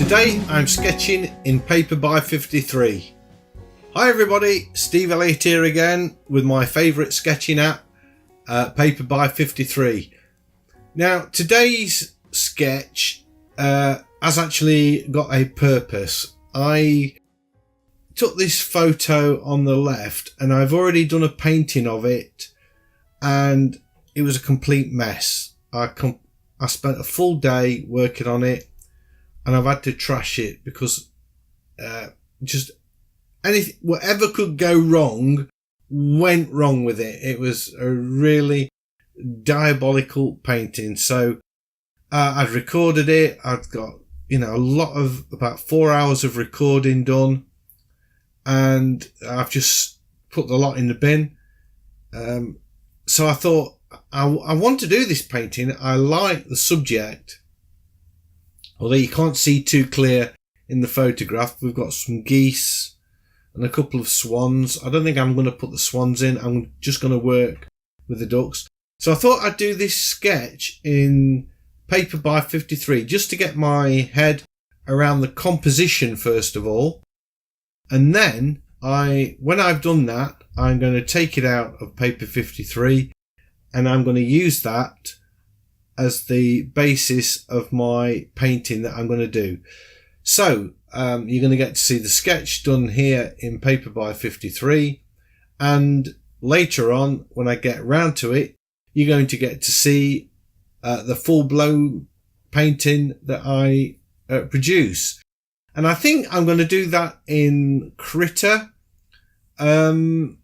Today I'm sketching in paper by 53. Hi everybody, Steve Elliott here again with my favourite sketching app, paper by 53. Now today's sketch has actually got a purpose. I took this photo on the left and I've already done a painting of it and it was a complete mess. I spent a full day working on it and I've had to trash it because just anything, whatever could go wrong went wrong with it. It was a really diabolical painting. So I've recorded it. I've got, a lot of about 4 hours of recording done, and I've just put the lot in the bin. So I thought I want to do this painting. I like the subject, although you can't see too clear in the photograph. We've got some geese and a couple of swans. I don't think I'm going to put the swans in. I'm just going to work with the ducks. So I thought I'd do this sketch in paper by 53 just to get my head around the composition first of all. And then when I've done that, I'm going to take it out of paper 53 and I'm going to use that as the basis of my painting that I'm going to do. So you're going to get to see the sketch done here in paper by 53, and later on when I get round to it, you're going to get to see the full-blown painting that I produce. And I think I'm going to do that in Critter. I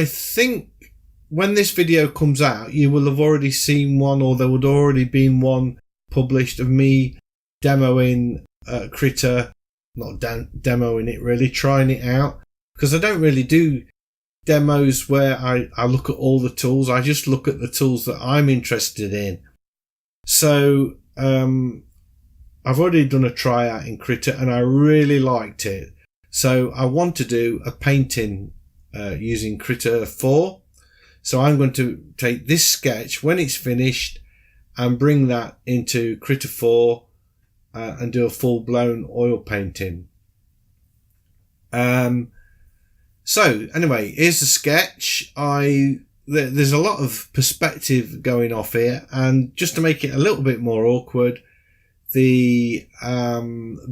think when this video comes out, you will have already seen one, or there would already been one published of me demoing Critter, not demoing it really, trying it out, because I don't really do demos where I look at all the tools. I just look at the tools that I'm interested in. So I've already done a tryout in Critter and I really liked it. So I want to do a painting using Critter 4. So I'm going to take this sketch when it's finished and bring that into Critter 4 and do a full-blown oil painting. So anyway, here's the sketch. There's a lot of perspective going off here, and just to make it a little bit more awkward, the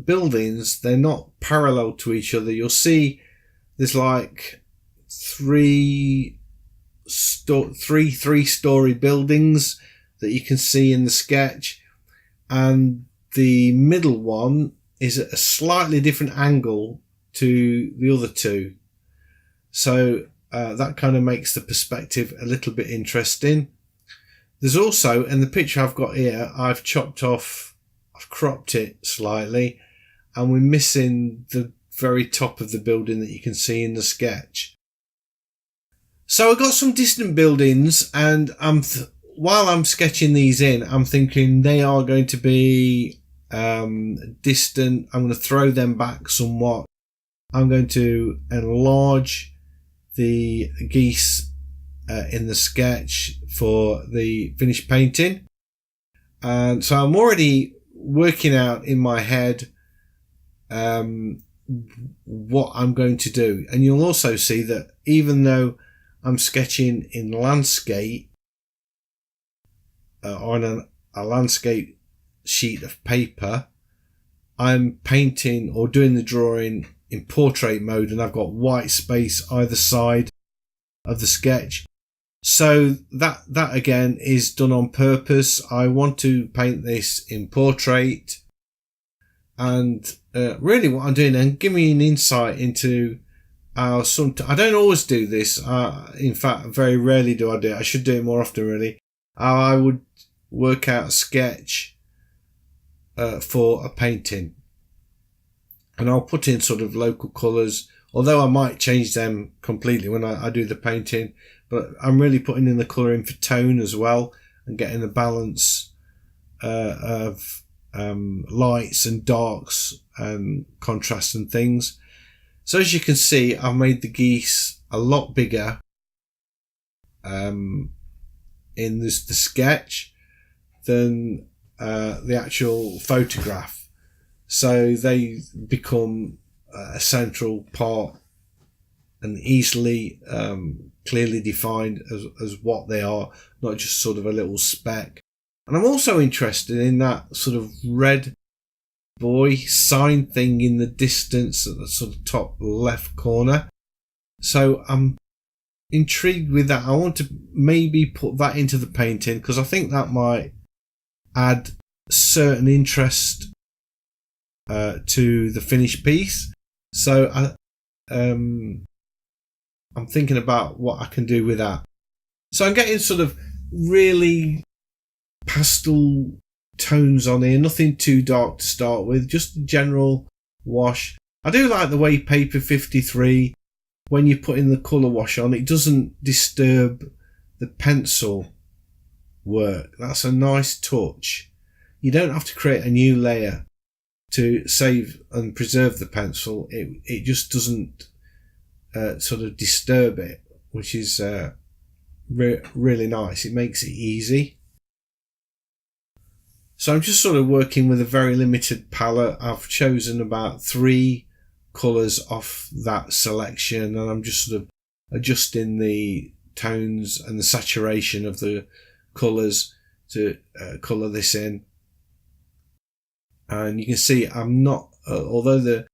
buildings, they're not parallel to each other. You'll see there's like three-story buildings that you can see in the sketch, and the middle one is at a slightly different angle to the other two. So that kind of makes the perspective a little bit interesting. There's also, in the picture I've got here, I've cropped it slightly, and we're missing the very top of the building that you can see in the sketch. So I've got some distant buildings, and while I'm sketching these in, I'm thinking they are going to be distant. I'm going to throw them back somewhat. I'm going to enlarge the geese in the sketch for the finished painting. And so I'm already working out in my head what I'm going to do. And you'll also see that even though I'm sketching in landscape on a landscape sheet of paper, I'm painting or doing the drawing in portrait mode, and I've got white space either side of the sketch. So that again is done on purpose. I want to paint this in portrait, and really what I'm doing, and give me an insight into how I don't always do this. In fact, very rarely do I do it. I should do it more often, really. How I would work out a sketch for a painting. And I'll put in sort of local colours, although I might change them completely when I do the painting. But I'm really putting in the colouring for tone as well, and getting the balance of lights and darks and contrast and things. So as you can see, I've made the geese a lot bigger in the sketch than the actual photograph, so they become a central part and easily clearly defined as what they are, not just sort of a little speck. And I'm also interested in that sort of red buoy sign thing in the distance at the sort of top left corner. So I'm intrigued with that. I want to maybe put that into the painting because I think that might add certain interest to the finished piece. So I'm thinking about what I can do with that. So I'm getting sort of really pastel tones on here, nothing too dark to start with, just a general wash. I do like the way paper 53, when you put in the colour wash on, it doesn't disturb the pencil work. That's a nice touch. You don't have to create a new layer to save and preserve the pencil. It just doesn't sort of disturb it, which is really nice. It makes it easy. So I'm just sort of working with a very limited palette. I've chosen about 3 colours off that selection, and I'm just sort of adjusting the tones and the saturation of the colours to colour this in. And you can see I'm not, although the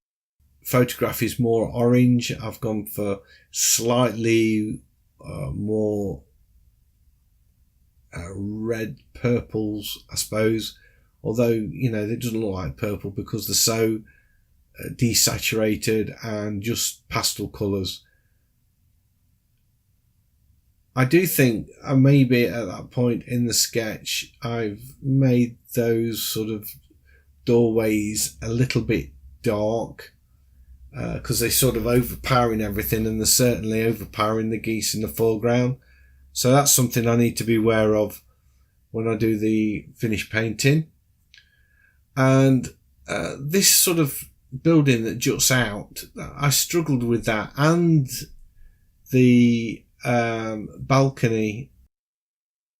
photograph is more orange, I've gone for slightly more red purples, I suppose, although, you know, it doesn't look like purple because they're so desaturated and just pastel colours. I do think maybe at that point in the sketch I've made those sort of doorways a little bit dark because they're sort of overpowering everything, and they're certainly overpowering the geese in the foreground. So that's something I need to be aware of when I do the finished painting. And this sort of building that juts out, I struggled with that, and the balcony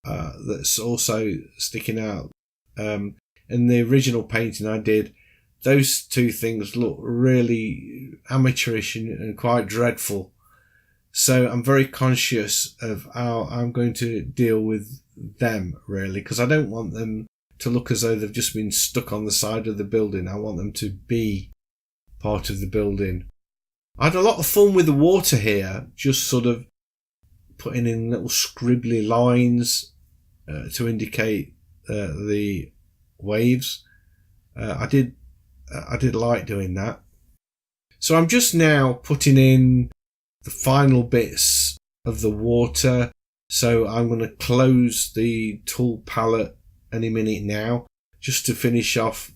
that's also sticking out. In the original painting I did, those two things look really amateurish and quite dreadful. So I'm very conscious of how I'm going to deal with them, really, because I don't want them to look as though they've just been stuck on the side of the building. I want them to be part of the building. I had a lot of fun with the water here, just sort of putting in little scribbly lines to indicate the waves. I did like doing that. So I'm just now putting in the final bits of the water. So I'm going to close the tool palette any minute now, just to finish off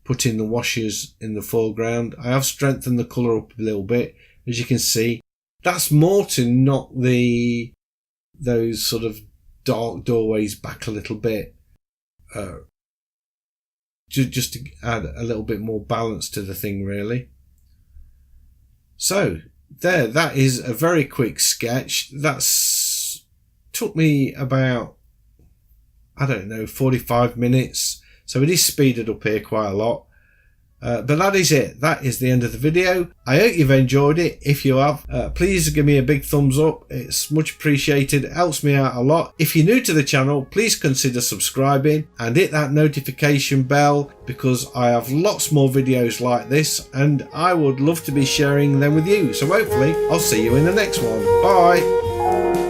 putting the washes in the foreground. I have strengthened the colour up a little bit, as you can see. That's more to knock those sort of dark doorways back a little bit, just to add a little bit more balance to the thing, really. So there, that is a very quick sketch. That's took me about, I don't know, 45 minutes. So it is speeded up here quite a lot. But that is it. That is the end of the video. I hope you've enjoyed it. If you have, please give me a big thumbs up. It's much appreciated. It helps me out a lot. If you're new to the channel, please consider subscribing and hit that notification bell, because I have lots more videos like this and I would love to be sharing them with you. So hopefully I'll see you in the next one. Bye.